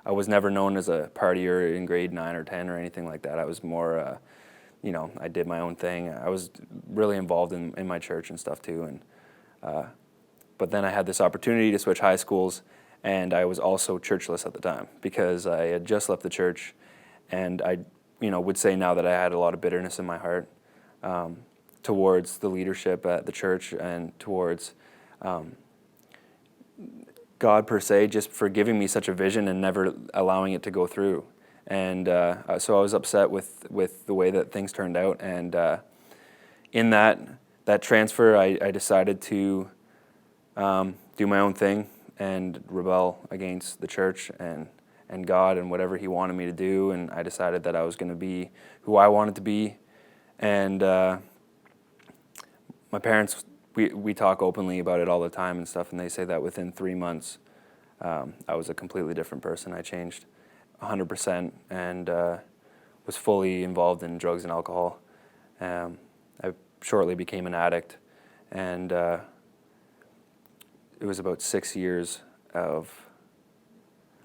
I was never known as a partier in grade 9 or 10 or anything like that. I was more, I did my own thing. I was really involved in my church and stuff too. But then I had this opportunity to switch high schools, and I was also churchless at the time because I had just left the church, and I, would say now that I had a lot of bitterness in my heart towards the leadership at the church and towards God per se, just for giving me such a vision and never allowing it to go through. And so I was upset with the way that things turned out. And in that transfer, I decided to do my own thing and rebel against the church and God and whatever He wanted me to do. And I decided that I was going to be who I wanted to be. And my parents, we talk openly about it all the time and stuff, and they say that within 3 months, I was a completely different person. I changed 100% and was fully involved in drugs and alcohol. I shortly became an addict, and it was about 6 years of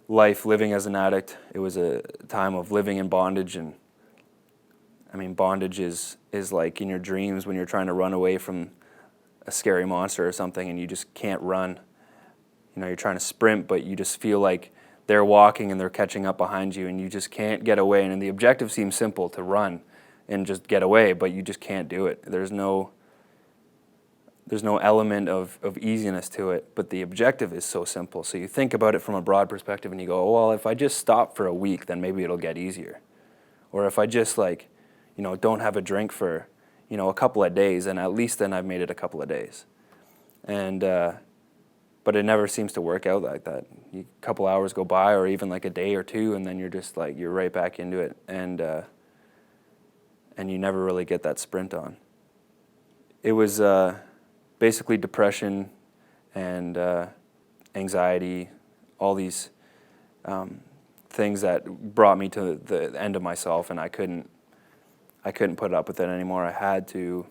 life living as an addict. It was a time of living in bondage, and I mean, bondage is like in your dreams when you're trying to run away from a scary monster or something and you just can't run. You're trying to sprint, but you just feel like they're walking and they're catching up behind you and you just can't get away. And the objective seems simple, to run and just get away, but you just can't do it. There's no element of easiness to it, but the objective is so simple. So you think about it from a broad perspective and you go, well, if I just stop for a week, then maybe it'll get easier. Or if I just don't have a drink for, a couple of days, and at least then I've made it a couple of days. And, but it never seems to work out like that. A couple hours go by, or even like a day or two, and then you're just you're right back into it. And you never really get that sprint on. It was basically depression and anxiety, all these things that brought me to the end of myself, and I couldn't put up with it anymore. I had to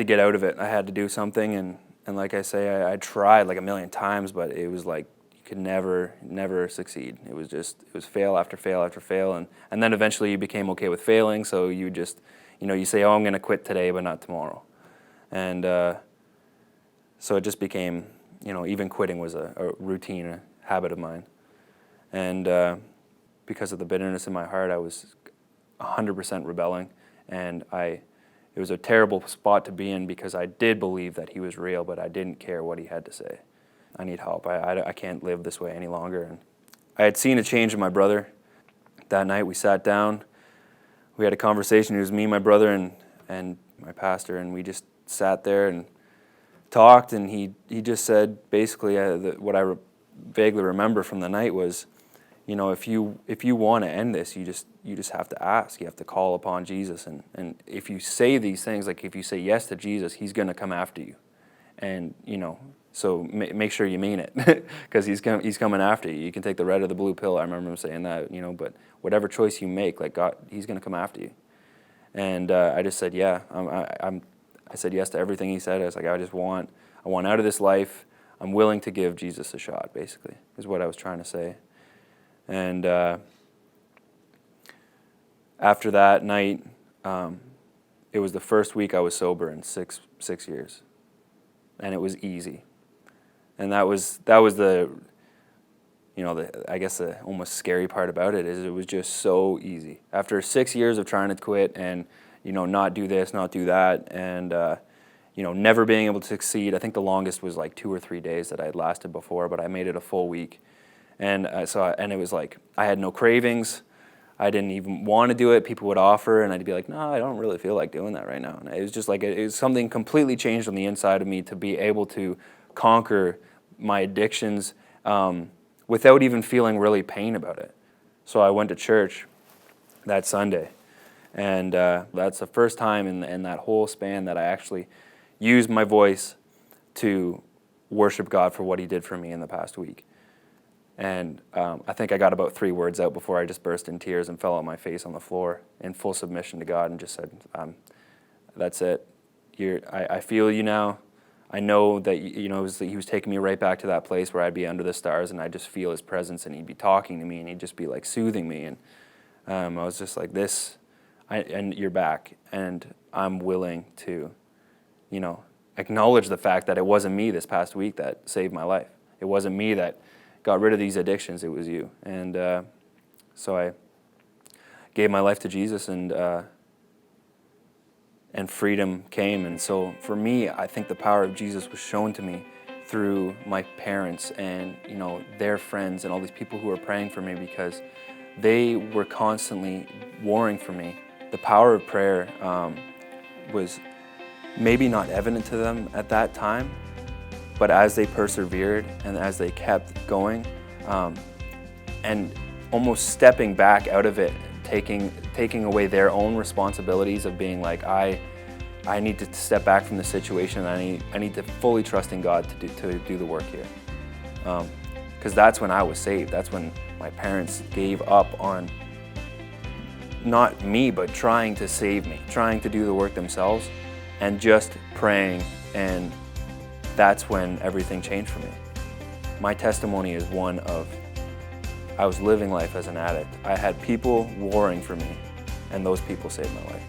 get out of it. I had to do something, and like I say, I tried like a million times, but it was like you could never succeed. It was fail after fail after fail, and then eventually you became okay with failing, so you just, you say, oh, I'm going to quit today, but not tomorrow. And so it just became, even quitting was a routine, a habit of mine. And because of the bitterness in my heart, I was 100% rebelling, and it was a terrible spot to be in because I did believe that He was real, but I didn't care what He had to say. I need help. I can't live this way any longer. And I had seen a change in my brother. That night we sat down, we had a conversation. It was me, my brother, and my pastor, and we just sat there and talked, and he just said basically what I vaguely remember from the night was, if you want to end this, you just have to ask. You have to call upon Jesus, and if you say these things, like if you say yes to Jesus, He's going to come after you, and so make sure you mean it, because He's coming after you. You can take the red or the blue pill. I remember him saying that, but whatever choice you make, like God, He's going to come after you. And I just said, yeah, I said yes to everything he said. I was like, I want out of this life. I'm willing to give Jesus a shot, basically, is what I was trying to say. And after that night, it was the first week I was sober in six years, and it was easy. And that was the I guess the almost scary part about it is it was just so easy. After 6 years of trying to quit and not do this, not do that, and never being able to succeed. I think the longest was like 2 or 3 days that I had lasted before, but I made it a full week. And and it was like I had no cravings. I didn't even want to do it. People would offer, and I'd be like, no, I don't really feel like doing that right now. And it was just like it was something completely changed on the inside of me to be able to conquer my addictions without even feeling really pain about it. So I went to church that Sunday, and that's the first time in that whole span that I actually used my voice to worship God for what He did for me in the past week. And I think I got about 3 words out before I just burst in tears and fell on my face on the floor in full submission to God and just said, that's it. I feel you now. I know that, you know, he was taking me right back to that place where I'd be under the stars and I'd just feel his presence and he'd be talking to me and he'd just be like soothing me. And I was just like, and you're back. And I'm willing to, you know, acknowledge the fact that it wasn't me this past week that saved my life. It wasn't me that got rid of these addictions, it was you. And so I gave my life to Jesus, and freedom came. And so for me, I think the power of Jesus was shown to me through my parents and, you know, their friends and all these people who were praying for me, because they were constantly warring for me. The power of prayer was maybe not evident to them at that time, but as they persevered and as they kept going, and almost stepping back out of it, taking away their own responsibilities of being like, I need to step back from the situation. I need to fully trust in God to do the work here, because that's when I was saved. That's when my parents gave up on not me, but trying to save me, trying to do the work themselves, and just praying. And that's when everything changed for me. My testimony is one of, I was living life as an addict. I had people warring for me, and those people saved my life.